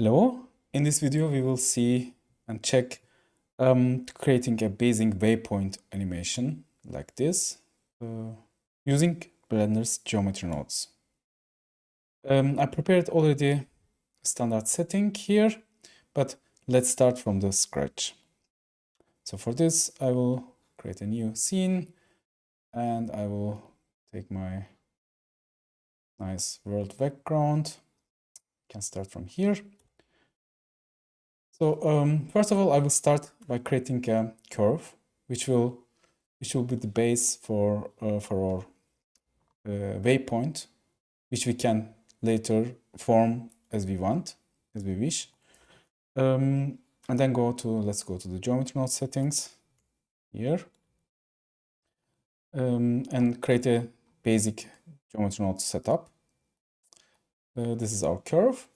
Hello, in this video we will see and check creating a basic waypoint animation like this using Blender's geometry nodes. I prepared already standard setting here, but let's start from the scratch. So for this I will create a new scene and I will take my nice world background. Can start from here. So first of all, I will start by creating a curve, which will be the base for our waypoint, which we can later form as we want, as we wish. And then let's go to the geometry node settings here, and create a basic geometry node setup. This is our curve,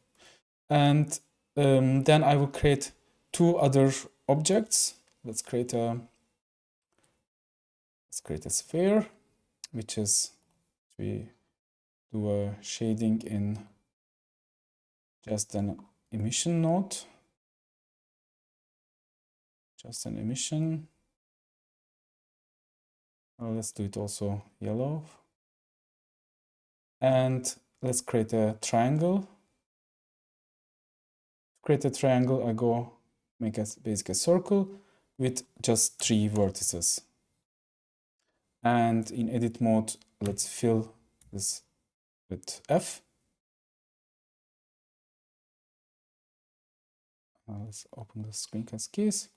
and then I will create two other objects. Let's create a sphere, which is we do a shading in just an emission node, just an emission. Let's do it also yellow, and let's create a triangle. To create a triangle, I go make a basic circle with just 3 vertices. And in edit mode, let's fill this with F. Let's open the screen cascades.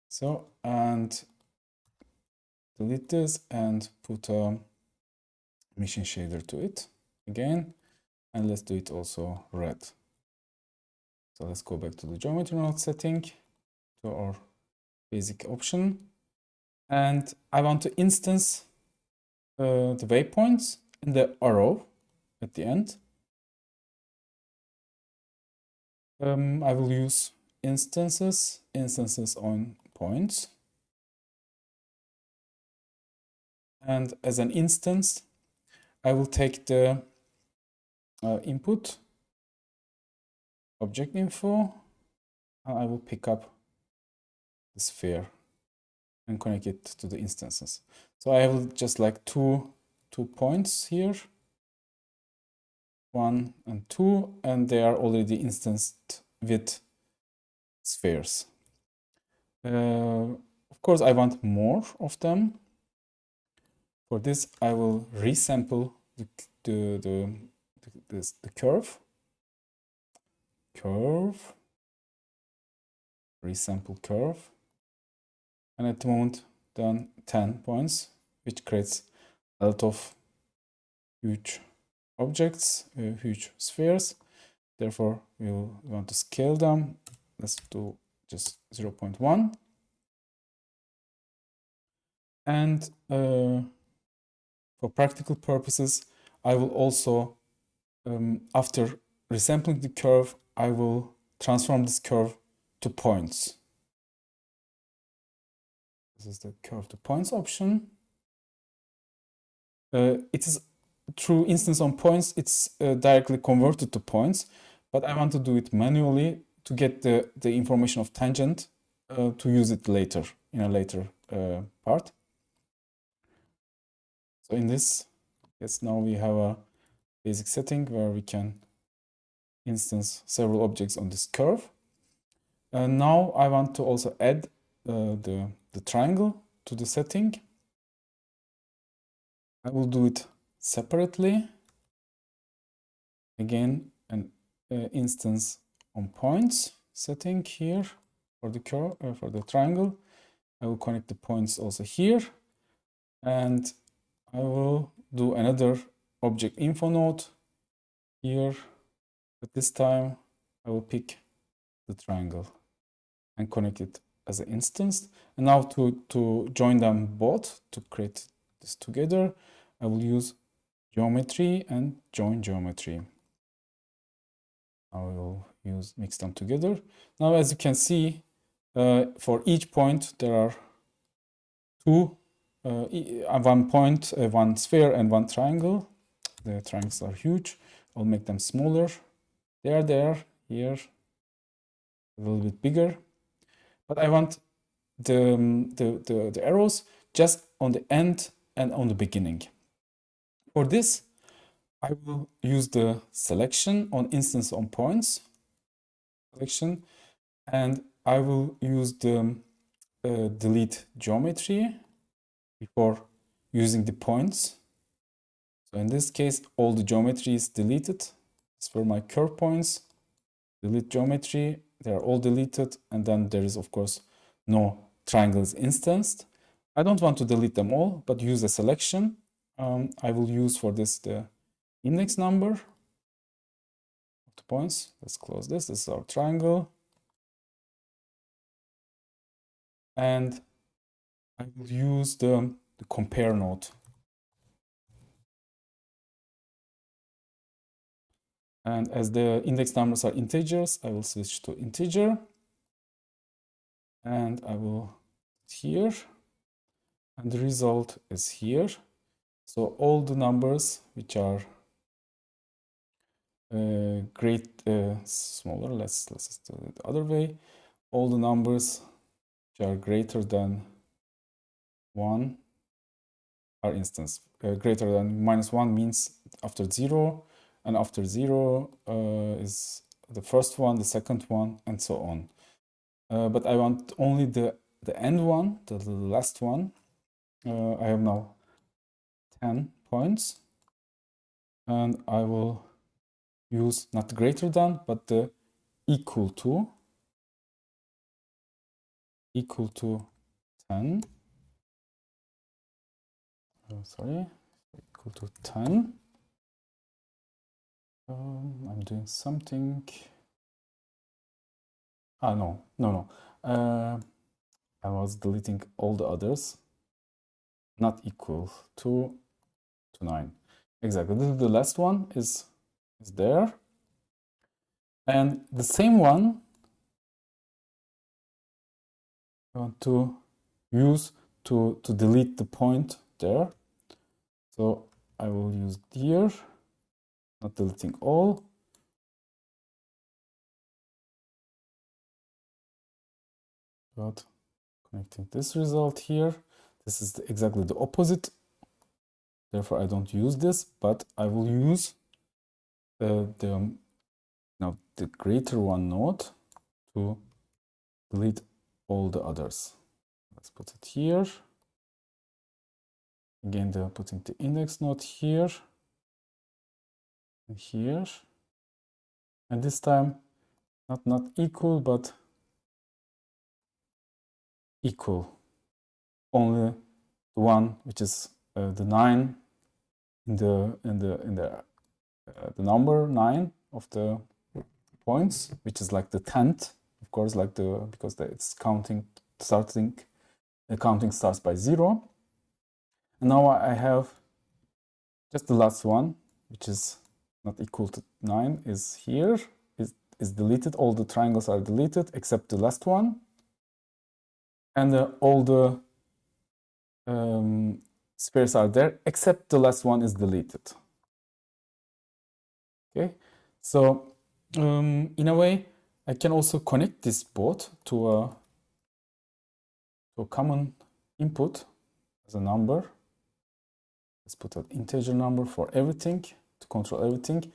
So, and delete this and put a emission shader to it again. And let's do it also red. So let's go back to the geometry node setting, to our basic option. And I want to instance the waypoints and the arrow at the end. I will use instances on points. And as an instance, I will take the input object info, and I will pick up the sphere and connect it to the instances. So I have just like two points here, 1 and 2, and they are already instanced with spheres. Of course, I want more of them. For this, I will resample the curve, resample curve, and at the moment done 10 points, which creates a lot of huge objects, huge spheres. Therefore, we want to scale them. Let's do just 0.1. And for practical purposes, I will also, after resampling the curve, I will transform this curve to points. This is the curve to points option. It is through instance on points, it's directly converted to points, but I want to do it manually to get the information of tangent to use it later, in a later part. So in this, yes, now we have a basic setting where we can instance several objects on this curve. And now I want to also add the triangle to the setting. I will do it separately. Again, an instance on points setting here for the curve, for the triangle. I will connect the points also here, and I will do another object info node here, but this time I will pick the triangle and connect it as an instance. And now to join them both, to create this together, I will use geometry and join geometry. I will mix them together. Now, as you can see, for each point there are two, one point, one sphere, and one triangle. The triangles are huge. I'll make them smaller. They are there, here, a little bit bigger, but I want the arrows just on the end and on the beginning. For this, I will use the selection on instance on points selection, and I will use the delete geometry before using the points. So in this case, all the geometry is deleted. As for my curve points, delete geometry, they are all deleted, and then there is of course no triangles instanced. I don't want to delete them all, but use a selection. I will use for this the index number of the points. Let's close this. This is our triangle. And I will use the compare node. And as the index numbers are integers, I will switch to integer. And I will here. And the result is here. So all the numbers which are smaller, let's do it the other way. All the numbers which are greater than 1 are instance. Greater than -1 means after 0, and after 0 is the first one, the second one, and so on. But I want only the end one, the last one. I have now 10 points, and I will use not greater than, but the equal to 10. Sorry, equal to 10. I'm doing something. No. I was deleting all the others. Not equal to 9. Exactly. This is the last one is there. And the same one I want to use to delete the point there. So I will use here, not deleting all. But connecting this result here. This is exactly the opposite. Therefore, I don't use this, but I will use the greater one node to delete all the others. Let's put it here. Again, putting the index node here and here. And this time, not equal, but equal. Only the one which is the 9 in the number 9 of the points, which is like the 10th, of course, like because it's counting starts by 0. And now I have just the last one, which is not equal to 9, is here, is deleted. All the triangles are deleted except the last one. And all the spheres are there, except the last one is deleted. Okay, so in a way, I can also connect this both to a common input as a number. Let's put an integer number for everything to control everything,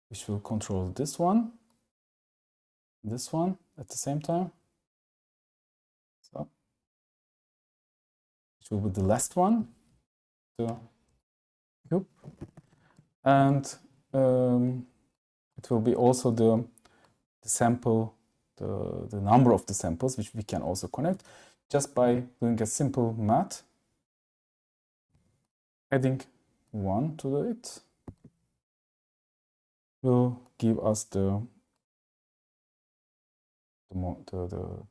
which will control this one at the same time. So it will be the last one, the cube, and it will be also the sample, the number of the samples, which we can also connect just by doing a simple math, adding 1 to it will give us the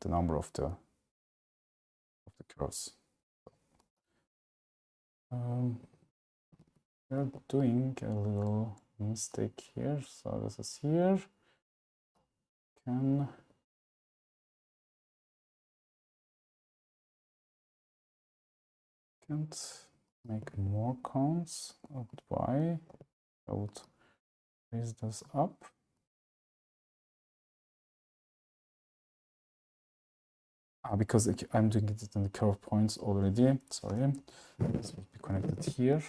number of the curves. We're doing a little mistake here. So this is here. Can't make more counts. Why? I would raise this up. because I'm doing it in the curve points already. Sorry, this will be connected here.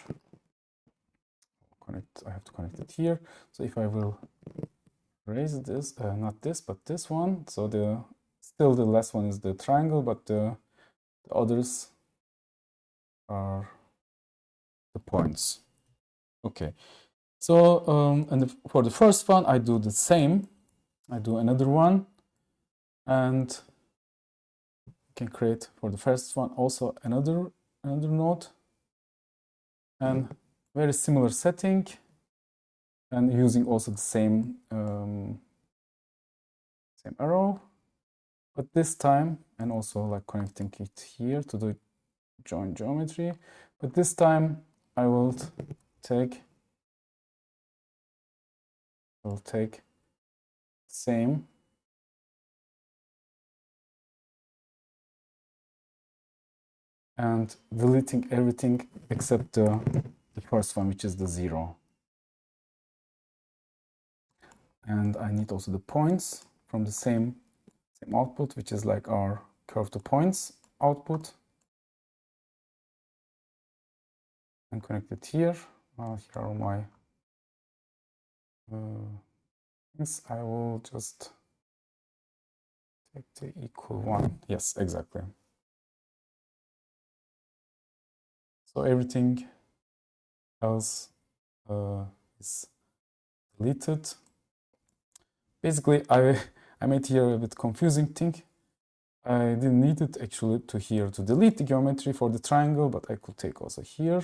I have to connect it here. So if I will raise this, not this, but this one. So still the last one is the triangle, but the others are the points. Okay. So for the first one, I do the same. I do another one, and can create for the first one also another node, and very similar setting, and using also the same same arrow, but this time, and also like connecting it here to the join geometry, but this time I will take same and deleting everything except the first one, which is the 0. And I need also the points from the same output, which is like our curve to points output, and connect it here. Here are my things. I will just take the equal one. Yes, exactly. So everything else is deleted. Basically, I made here a bit confusing thing. I didn't need it actually to delete the geometry for the triangle, but I could take also here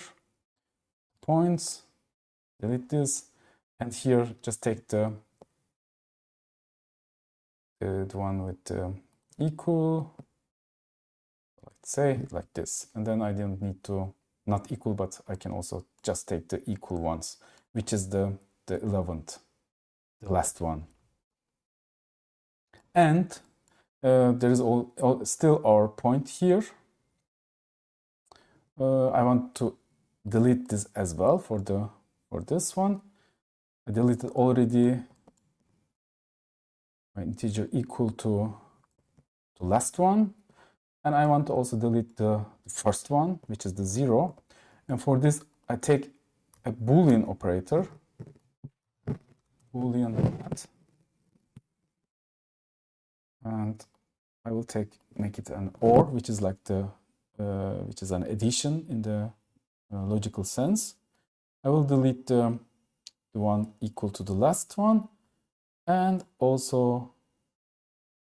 points, delete this, and here just take the one with the equal, let's say like this, and then I didn't need to not equal, but I can also just take the equal ones, which is the 11th, the last one. And there is still our point here. I want to delete this as well for this one. I deleted already my integer equal to the last one, and I want to also delete the first one, which is the 0. And for this, I take a Boolean operator, Boolean that, and I will make it an OR, which is like which is an addition in the logical sense. I will delete the one equal to the last one, and also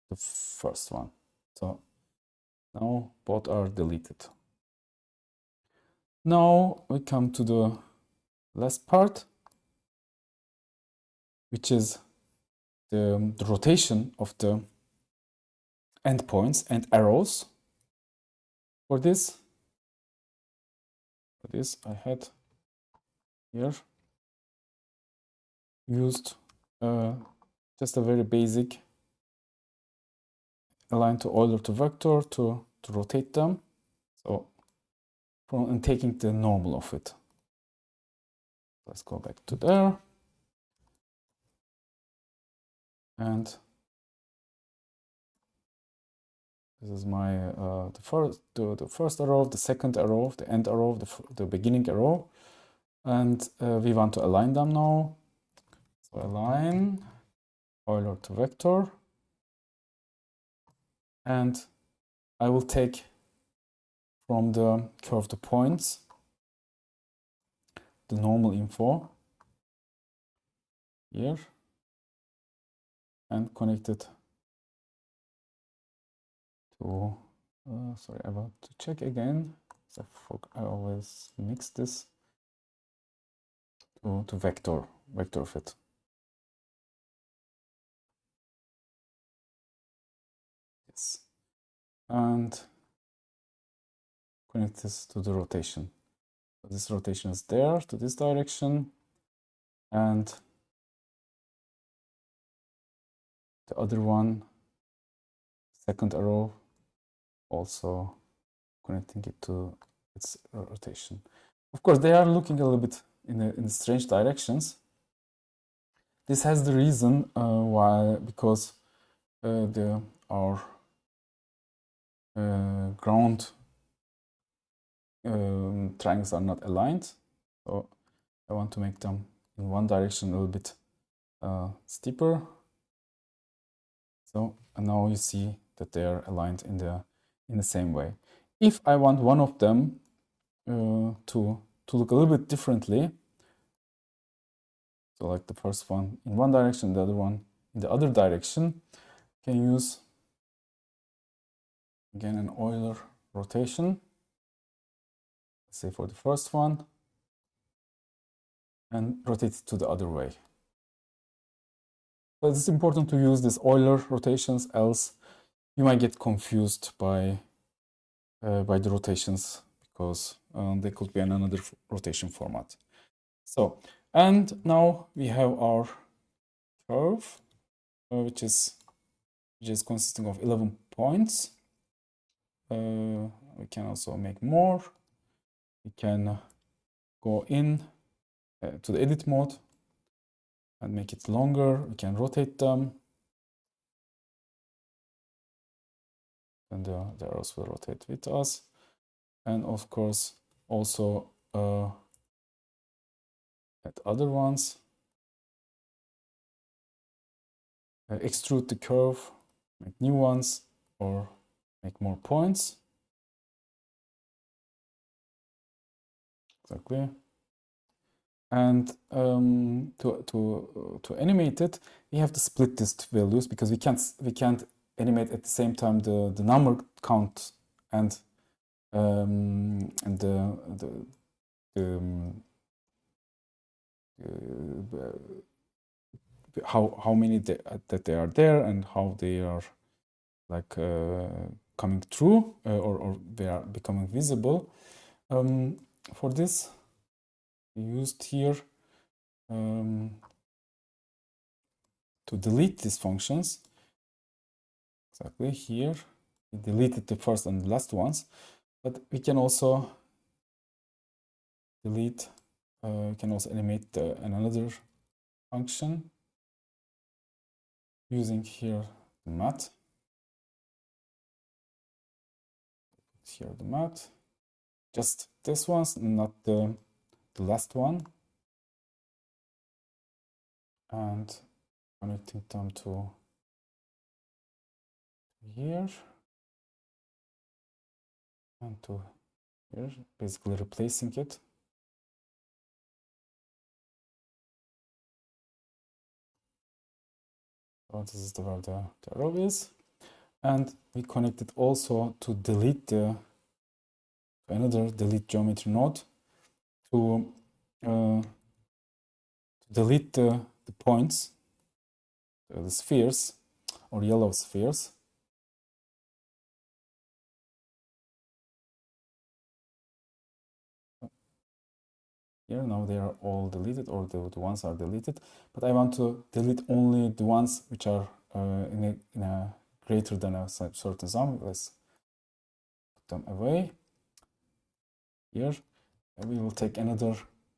the first one. So now both are deleted. Now we come to the last part, which is the rotation of the endpoints and arrows. For this I had here used just a very basic align to Euler to vector to rotate them. So and taking the normal of it. Let's go back to there. And this is my the first arrow, the second arrow, the end arrow, the beginning arrow, and we want to align them now. So align Euler to vector, and I will take from the curve to points the normal info here and connect it to sorry, I want to check again. So I always mix this to vector fit. Yes, and connect this to the rotation. So this rotation is there to this direction, and the other one, second arrow, also connecting it to its rotation. Of course, they are looking a little bit in strange directions. This has the reason why, because our ground triangles are not aligned. So I want to make them in one direction a little bit steeper. So and now you see that they are aligned in the same way. If I want one of them to look a little bit differently, so like the first one in one direction, the other one in the other direction, can use again an Euler rotation. Let's say for the first one, and rotate it to the other way. But it's important to use these Euler rotations, else you might get confused by the rotations, because they could be in another rotation format. So, and now we have our curve, which is consisting of 11 points. We can also make more. We can go in to the edit mode and make it longer. We can rotate them, and the arrows will rotate with us. And of course, also at other ones, extrude the curve, make new ones, or make more points. Exactly. And to animate it, we have to split these values, because we can't animate at the same time the number count and how many that they are there, and how they are like coming through, or they are becoming visible. For this, we used here to delete these functions. Exactly here, we deleted the first and the last ones, but we can also delete. We can also animate another function using here the mat. Here the mat, just this one's, not the last one, and connecting them to here and to here, basically replacing it. So this is where the arrow is, and we connect it also to delete another delete geometry node to delete the points, the spheres or yellow spheres. Here now they are all deleted, or the ones are deleted, but I want to delete only the ones which are in a greater than a certain sum. Let's put them away. Here we will take another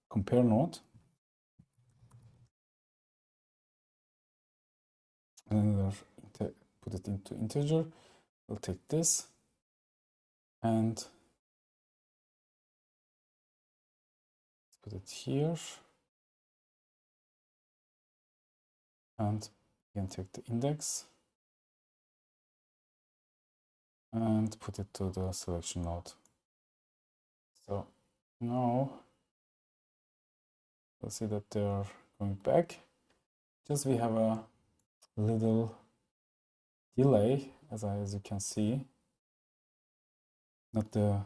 compare node, another put it into integer. We'll take this and put it here, and we can take the index and put it to the selection node. So now we'll see that they are going back. Just we have a little delay, as you can see. Not the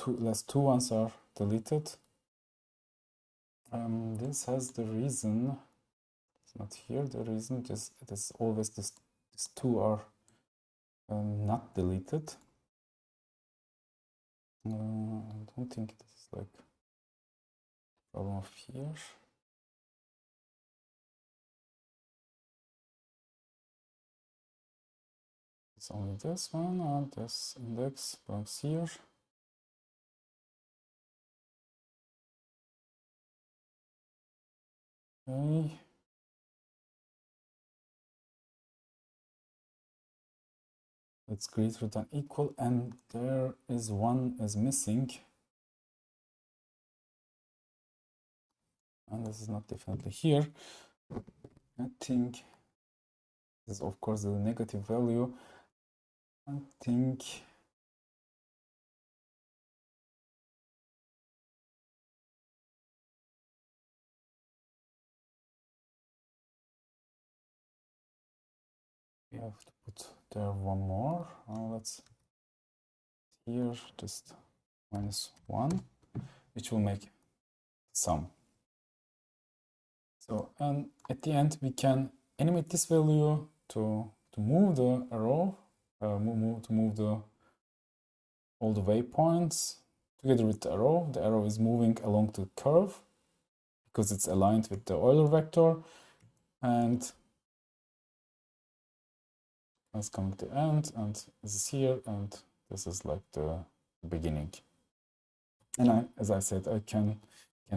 last two ones are deleted. This has the reason. It's not here. The reason just it is always these two are not deleted. I don't think this is like problem of here. It's only this one, and this index belongs here. Okay. it's greater than equal, and there is one is missing. And this is not definitely here. I think this is of course the negative value. I think we have to put there one more. Let's here just -1, which will make sum. So, and at the end we can animate this value to move the arrow, to move all the waypoints together with the arrow. The arrow is moving along the curve because it's aligned with the Euler vector, and let's come to the end, and this is here, and this is like the beginning. And as I said, I can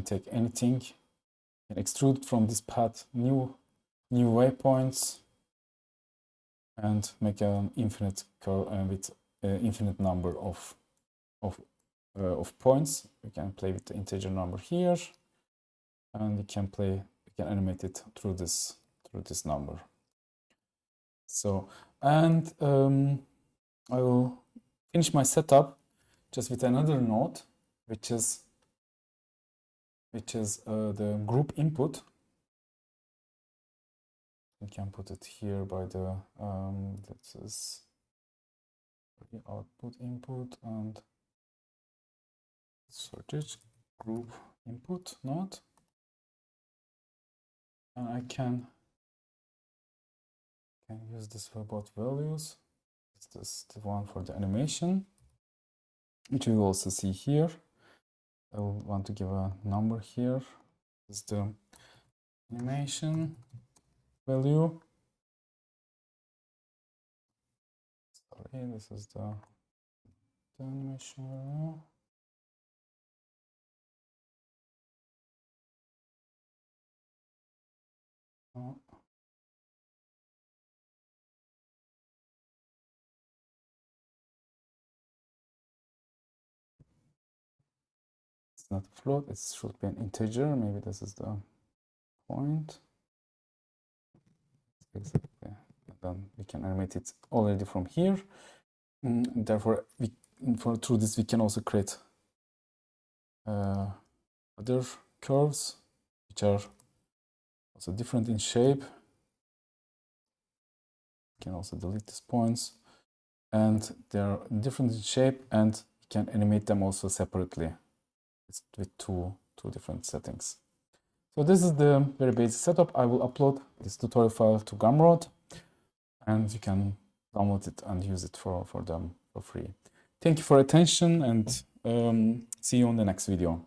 take anything and extrude from this path new waypoints and make an infinite curve with infinite number of points. We can play with the integer number here, and we can animate it through this number. So, and I will finish my setup just with another node, which is the group input. We can put it here by the this is the output input, and sorted group input node, and I can use this for both values. It's this the one for the animation, which you will also see here. I will want to give a number here. This is the animation value. Sorry, this is the animation value. Oh. It's not a float, it should be an integer. Maybe this is the point. Exactly. And then we can animate it already from here. Therefore, through this we can also create other curves which are also different in shape. You can also delete these points, and they are different in shape, and you can animate them also separately. It's with two different settings. So this is the very basic setup. I will upload this tutorial file to Gumroad, and you can download it and use it for them for free. Thank you for your attention, and see you on the next video.